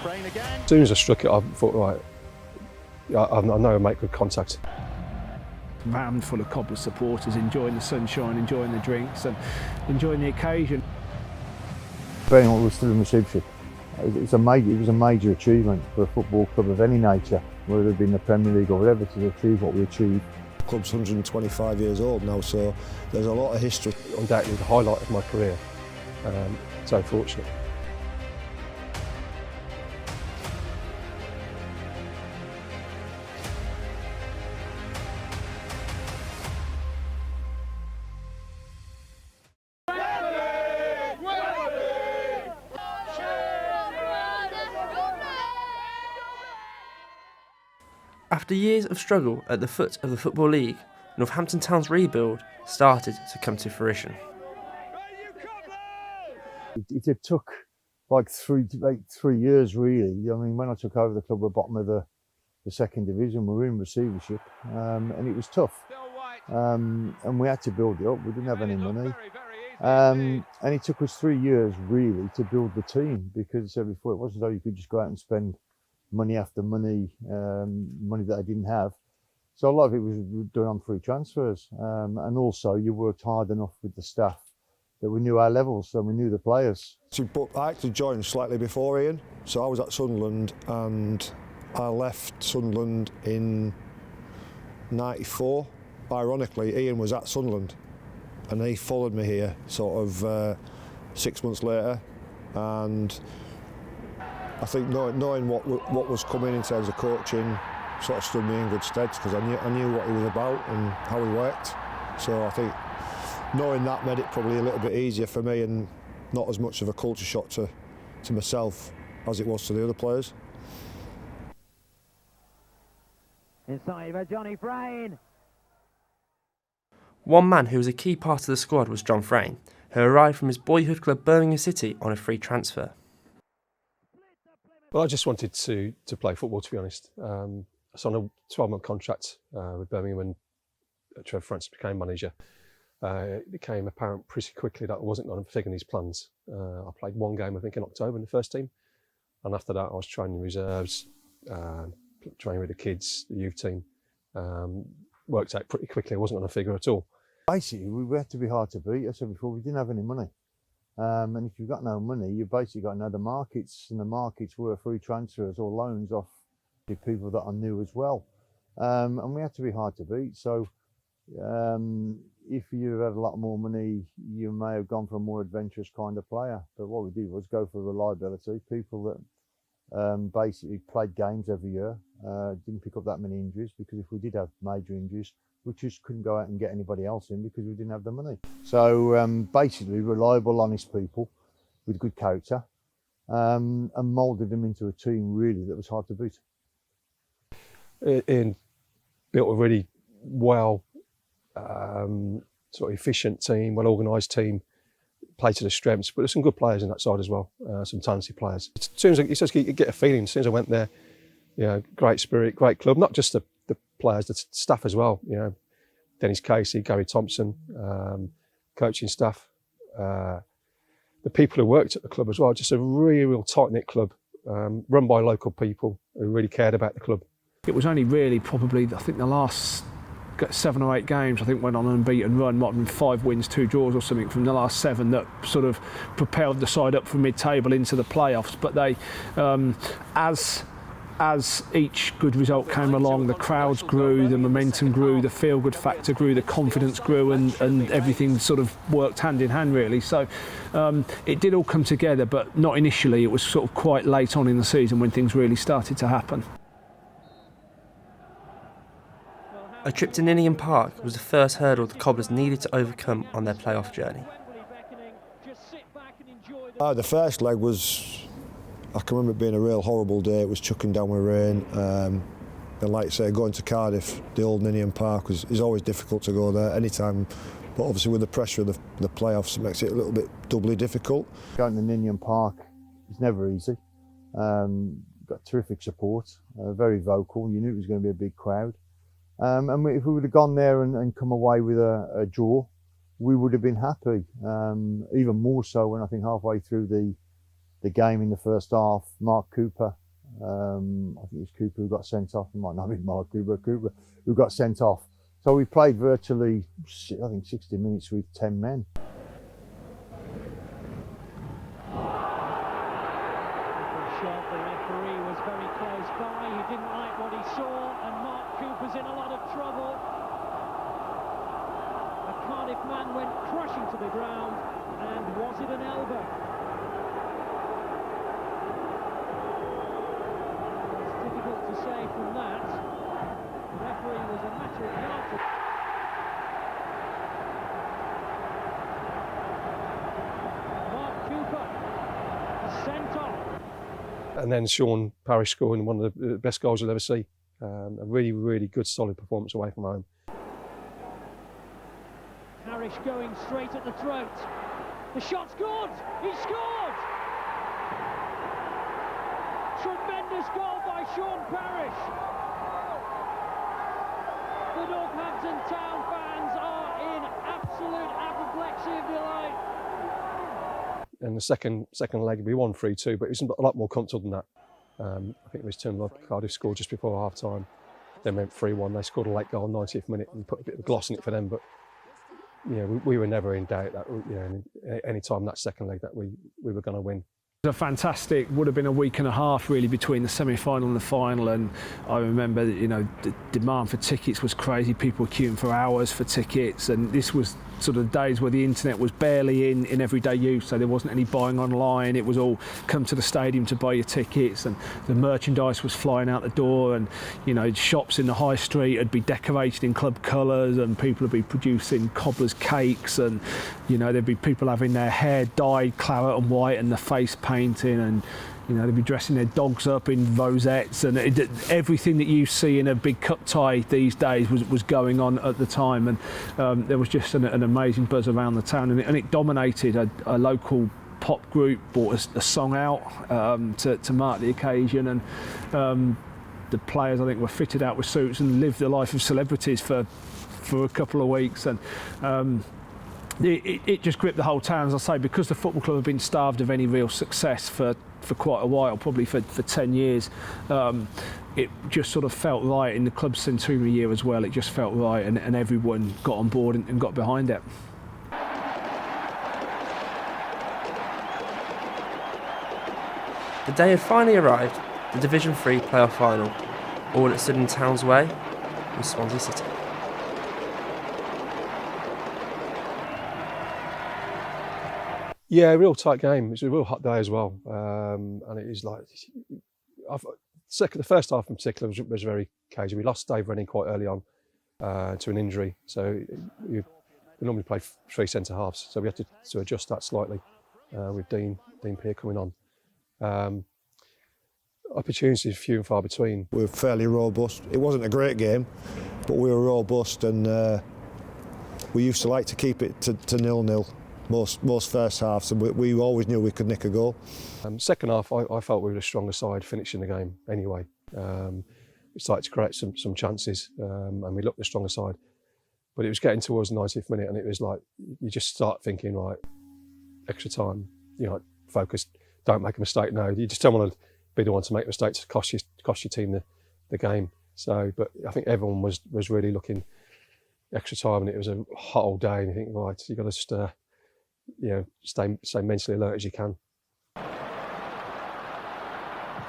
Frain again. As soon as I struck it, I thought, right, I know I make good contact. Van full of Cobblers supporters, enjoying the sunshine, enjoying the drinks and enjoying the occasion. Being what was still in the Championship, it was a major achievement for a football club of any nature, whether it be in the Premier League or whatever, to achieve what we achieved. The club's 125 years old now, so there's a lot of history. Undoubtedly the highlight of my career, so fortunate. After years of struggle at the foot of the Football League, Northampton Town's rebuild started to come to fruition. It took like three years really. I mean, when I took over the club at the bottom of the second division, we were in receivership, and it was tough. And we had to build it up. We didn't have any money. And it took us 3 years really to build the team, because I said before, it wasn't as though you could just go out and spend money after money, money that I didn't have. So a lot of it was done on free transfers, and also you worked hard enough with the staff that we knew our levels, so we knew the players. But I actually joined slightly before Ian, so I was at Sunderland and I left Sunderland in '94. Ironically, Ian was at Sunderland and he followed me here sort of 6 months later, and I think knowing what was coming in terms of coaching sort of stood me in good stead, because I knew what he was about and how he worked. So I think knowing that made it probably a little bit easier for me, and not as much of a culture shock to myself as it was to the other players. Inside for Johnny Frain. One man who was a key part of the squad was John Frain, who arrived from his boyhood club Birmingham City on a free transfer. Well, I just wanted to play football, to be honest. I signed a 12-month contract with Birmingham when Trevor Francis became manager. It became apparent pretty quickly that I wasn't going to figure these plans. I played one game, I think, in October in the first team. And after that, I was training reserves, training with the kids, the youth team. Worked out pretty quickly, I wasn't going to figure at all. Basically, we had to be hard to beat. I said before, we didn't have any money. And if you've got no money, you've basically got to know the markets, and the markets were free transfers or loans off the people that I knew as well. And we had to be hard to beat. So if you had a lot more money, you may have gone for a more adventurous kind of player. But what we did was go for reliability, people that basically played games every year, didn't pick up that many injuries, because if we did have major injuries, we just couldn't go out and get anybody else in because we didn't have the money. So basically reliable, honest people with good character, and moulded them into a team really that was hard to beat. Ian built a really well, sort of efficient team, well organised team, played to the strengths, but there's some good players in that side as well, some talented players. As soon as you get a feeling, as soon as I went there, great spirit, great club, not just the players, the staff as well, Dennis Casey, Gary Thompson, coaching staff, the people who worked at the club as well, just a real tight-knit club, run by local people who really cared about the club. It was only really probably, I think the last 7 or 8 games, I think, went on an unbeaten run, might have been 5 wins, 2 draws or something from the last 7, that sort of propelled the side up from mid-table into the playoffs. But they, as each good result came along, the crowds grew, the momentum grew, the feel-good factor grew, the confidence grew, and everything sort of worked hand in hand really. So it did all come together, but not initially. It was sort of quite late on in the season when things really started to happen. A trip to Ninian Park was the first hurdle the Cobblers needed to overcome on their playoff journey. The first leg was, I can remember it being a real horrible day. It was chucking down with rain. And like I say, going to Cardiff, the old Ninian Park, is always difficult to go there anytime. But obviously with the pressure of the playoffs, it makes it a little bit doubly difficult. Going to Ninian Park is never easy. Got terrific support, very vocal. You knew it was going to be a big crowd. And if we would have gone there and come away with a draw, we would have been happy. Even more so when I think halfway through the game in the first half. Mark Cooper, I think it was Cooper who got sent off. It might not be Mark Cooper who got sent off. So we played virtually, I think, 60 minutes with 10 men. Shot, the referee was very close by. He didn't like what he saw, and Mark Cooper's in a lot of trouble. The Cardiff man went crashing to the ground, and was it an elbow? It's difficult to say from that. The referee was a matter of yardage. Mark Cooper sent off. And then Sean Parrish scoring one of the best goals you'll ever see. A really, really good, solid performance away from home. Parrish going straight at the throat. The shot's good! He scored! Tremendous goal by Sean Parrish. The Northampton Town fans are in absolute apoplexy of delight. And the second leg, we won 3-2, but it was a lot more comfortable than that. I think it was 2-0. Cardiff scored just before half time. Then went 3-1. They scored a late goal, 90th minute, and put a bit of gloss in it for them. But we were never in doubt that any time that second leg that we were going to win. A fantastic, would have been a week and a half really between the semi-final and the final, and I remember the demand for tickets was crazy. People were queuing for hours for tickets, and this was sort of days where the internet was barely in everyday use, so there wasn't any buying online. It was all come to the stadium to buy your tickets, and the merchandise was flying out the door, and shops in the high street would be decorated in club colours, and people would be producing cobbler's cakes, and there'd be people having their hair dyed claret and white and the face painting, and they'd be dressing their dogs up in rosettes, and everything that you see in a big cup tie these days was going on at the time, and there was just an amazing buzz around the town, and it dominated. A local pop group brought a song out to mark the occasion, and the players, I think, were fitted out with suits and lived the life of celebrities for a couple of weeks, and it just gripped the whole town, as I say, because the football club had been starved of any real success for quite a while, probably for 10 years. It just sort of felt right in the club's centenary year as well. It just felt right, and everyone got on board and got behind it. The day had finally arrived, the Division 3 playoff final. All that stood in Town's way was Swansea City. Yeah, real tight game. It was a real hot day as well, and it is like the first half in particular was very cagey. We lost Dave Rennie quite early on to an injury, so we normally play 3 centre halves, so we had to adjust that slightly with Dean Peer coming on. Opportunities few and far between. We were fairly robust. It wasn't a great game, but we were robust, and we used to like to keep it to 0-0. Most first halves, and we always knew we could nick a goal. Second half, I felt we were the stronger side finishing the game anyway. We started to create some chances, and we looked the stronger side. But it was getting towards the 90th minute, and it was like you just start thinking, right, extra time, focus, don't make a mistake. No, you just don't want to be the one to make mistakes to cost your team the game. So, but I think everyone was really looking extra time, and it was a hot old day, and you think, right, you got to just stay mentally alert as you can.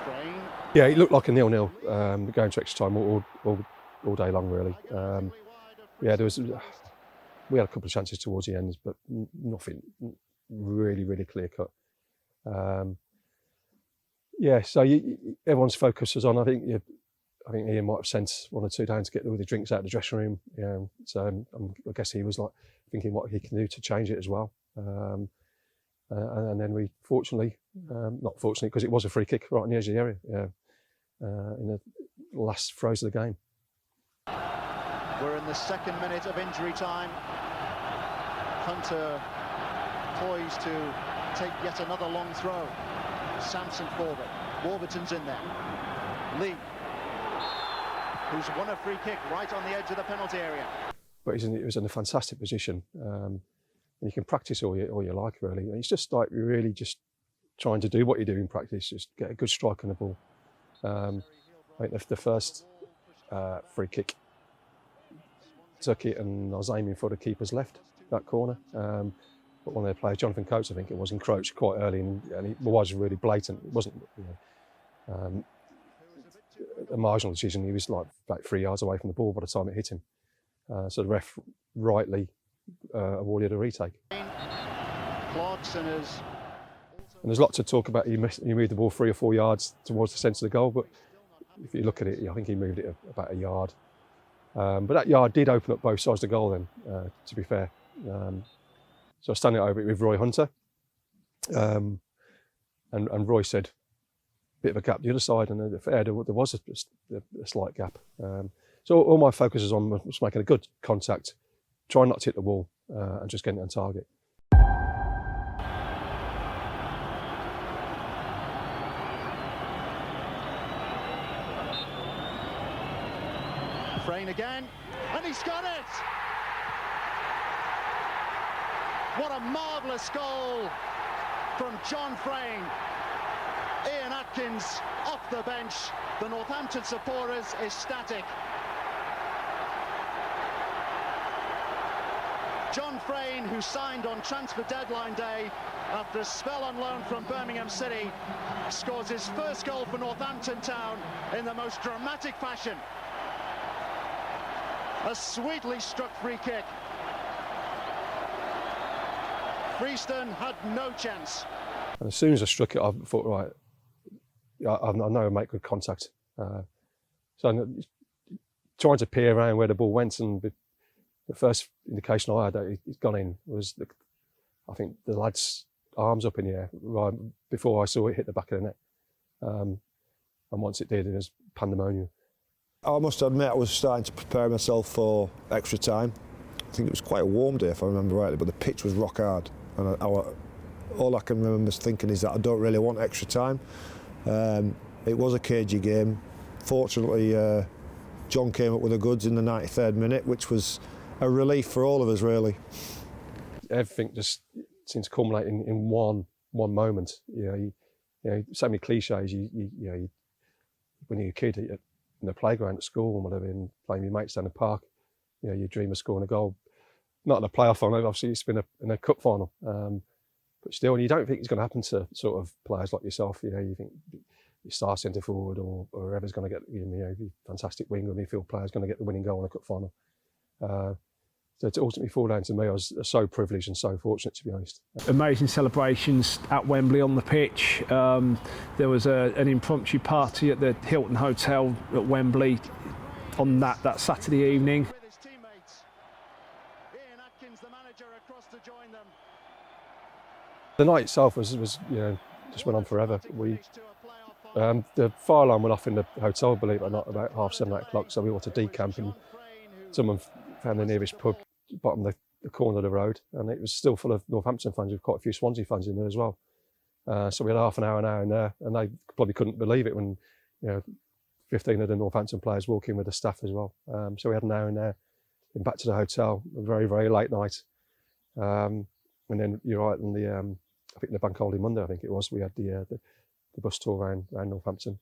Frain. Yeah, it looked like a 0-0 going to extra time all day long, really. We had a couple of chances towards the end, but nothing really clear cut. So everyone's focus was on. I think Ian might have sent 1 or 2 down to get the drinks out of the dressing room. So I guess he was like thinking what he can do to change it as well. And then we not fortunately, because it was a free kick right on the edge of the area in the last throws of the game. We're in the 2nd minute of injury time. Hunter poised to take yet another long throw. Sampson forward. Warburton's in there. Lee, who's won a free kick right on the edge of the penalty area. But he was in a fantastic position. And you can practice all you like, really. And it's just like really just trying to do what you do in practice, just get a good strike on the ball. I think the first free kick, took it and I was aiming for the keeper's left, that corner. But one of their players, Jonathan Coates, I think it was, encroached quite early and it was really blatant. It wasn't a marginal decision. He was like about 3 yards away from the ball by the time it hit him. So the ref rightly awarded a retake. Clarkson is... And there's lots to talk about. He moved the ball 3 or 4 yards towards the centre of the goal, but if you look at it, I think he moved it about a yard. But that yard did open up both sides of the goal then, to be fair. So I was standing over it with Roy Hunter, and Roy said, bit of a gap the other side, and there was a slight gap. So all my focus is on was making a good contact, trying not to hit the wall, and just getting it on target. Frain again, and he's got it! What a marvellous goal from John Frain. Ian Atkins off the bench. The Northampton supporters ecstatic. John Frain, who signed on transfer deadline day after a spell on loan from Birmingham City, scores his first goal for Northampton Town in the most dramatic fashion. A sweetly struck free kick. Freeston had no chance. And as soon as I struck it, I thought, right, I know I make good contact. So I'm trying to peer around where the ball went, and the first indication I had that it's gone in was, I think, the lad's arms up in the air right before I saw it hit the back of the net. And once it did, it was pandemonium. I must admit I was starting to prepare myself for extra time. I think it was quite a warm day if I remember rightly, but the pitch was rock hard. And all I can remember thinking is that I don't really want extra time. It was a cagey game. Fortunately, John came up with the goods in the 93rd minute, which was a relief for all of us, really. Everything just seems to culminate in one moment. You know, so many cliches. You when you're a kid in the playground at school and whatever, and playing with your mates down the park, you dream of scoring a goal. Not in a playoff final, obviously it's been in a cup final. But still, and you don't think it's going to happen to sort of players like yourself. You think your star centre forward or whoever's going to get, your fantastic wing or midfield player is going to get the winning goal in a cup final. So to ultimately fall down to me, I was so privileged and so fortunate, to be honest. Amazing celebrations at Wembley on the pitch. There was an impromptu party at the Hilton Hotel at Wembley on that Saturday evening. With his teammates, Ian Atkins, the manager, across to join them. The night itself was just went on forever. The fire alarm went off in the hotel, believe it or not, about 7:30, 8 o'clock. So we went to decamp, and someone found the nearest pub, bottom of the corner of the road, and it was still full of Northampton fans, with quite a few Swansea fans in there as well. So we had half an hour in there, and they probably couldn't believe it when 15 of the Northampton players walk in with the staff as well. So we had an hour in there, then back to the hotel, a very, very late night. And then you're right, on I think the bank holiday Monday, I think it was, we had the bus tour around Northampton.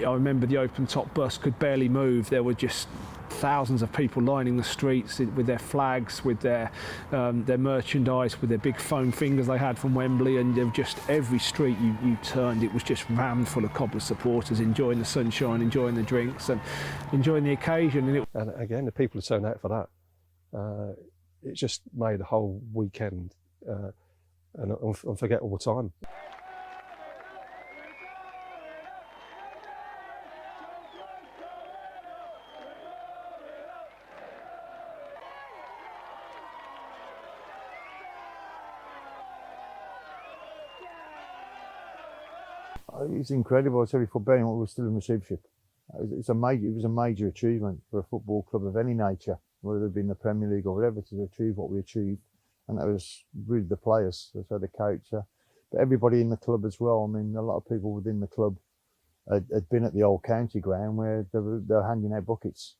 I remember the open top bus could barely move. There were just thousands of people lining the streets with their flags, with their merchandise, with their big foam fingers they had from Wembley, and just every street you turned, it was just rammed full of Cobblers supporters enjoying the sunshine, enjoying the drinks and enjoying the occasion. And again, the people who turned out for that, it just made the whole weekend an unforgettable time. It's incredible. I tell you, for being what we were still in receivership, it was a major achievement for a football club of any nature, whether it be in the Premier League or whatever, to achieve what we achieved. And that was really the players, so the coach, but everybody in the club as well. I mean, a lot of people within the club had been at the old county ground where they were handing out buckets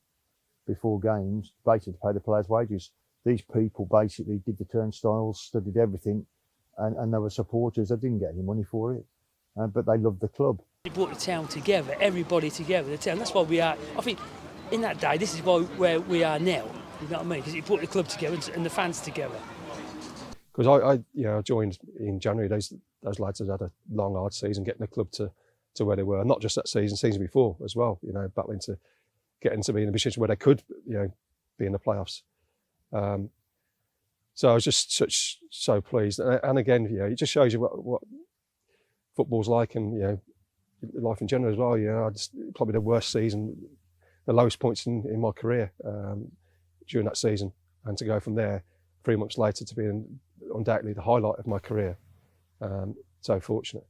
before games, basically to pay the players' wages. These people basically did the turnstiles, studied everything, and they were supporters. They didn't get any money for it, but they loved the club. It brought the town together, everybody together, the town. That's why we are, I think, in that day, this is where we are now, you know what I mean? Because it brought the club together and the fans together. Because I joined in January. Those lads had had a long, hard season getting the club to where they were. Not just that season before as well. You know, battling to getting to be in a position where they could, be in the playoffs. So I was just so pleased. And again, it just shows you what football's like, and life in general as well. I just probably the worst season, the lowest points in my career during that season, and to go from there 3 months later to be undoubtedly the highlight of my career. So fortunate.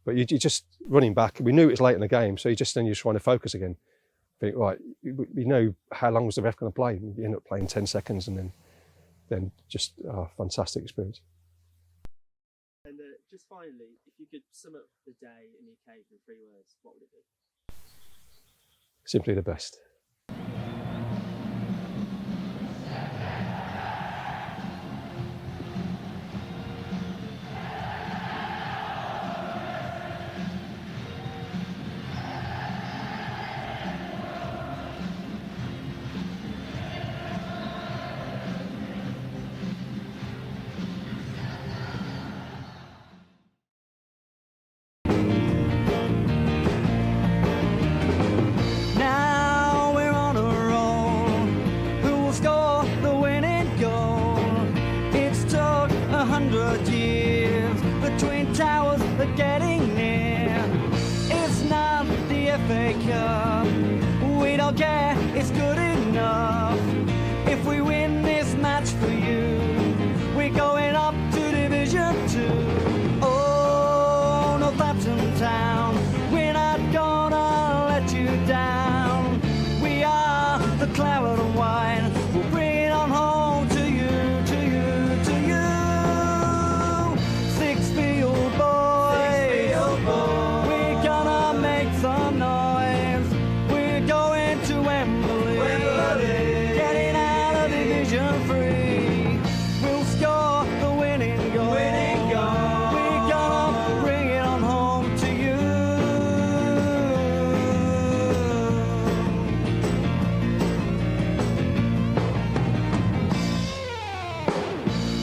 But you just running back, we knew it was late in the game, so you're trying to focus again. Think, right, we know how long was the ref going to play. You end up playing 10 seconds, and then just fantastic experience. And just finally, if you could sum up the day and the occasion in 3 words, what would it be? Simply the best. Getting near. It's not the FA Cup. We don't care, it's good enough. If we win this match for you, we're going up to Division 2. Oh, Northampton town, we're not gonna let you down. We are the claret and wine. We'll bring it on home to you, to you, to you. Sixfield boys. We're gonna make some noise. We're going to Wembley. Getting out of Division 3. We'll score the winning goal. We're gonna bring it on home to you.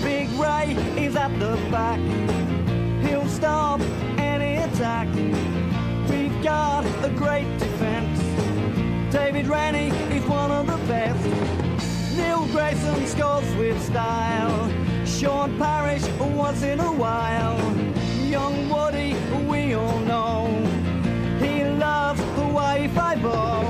Big Ray is at the back. He'll stop any attack. We've got a great defence. David Rennie is one of the best. Neil Grayson scores with style. Sean Parrish once in a while. Young Woody, we all know. He loves the way I ball.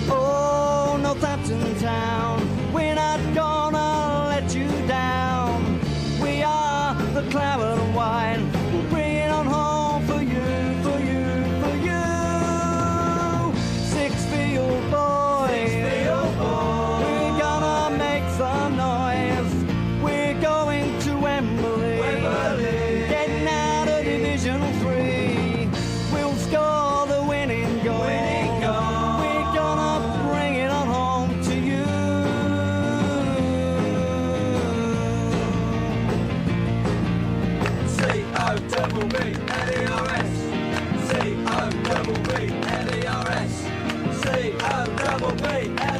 Oh, Northampton town, we're not gonna let you down. We are the claret and wine. We'll bring it on home for you, for you, for you. Sixfield boys. We're gonna make some noise. We're going to Wembley. Getting out of Division 3. We'll score the winning goal. We're gonna bring it on home to you. C-O-double-B-L-E-R-S. C-O-double-B-L-E-R-S. C-O-double-B-L-E-R-S.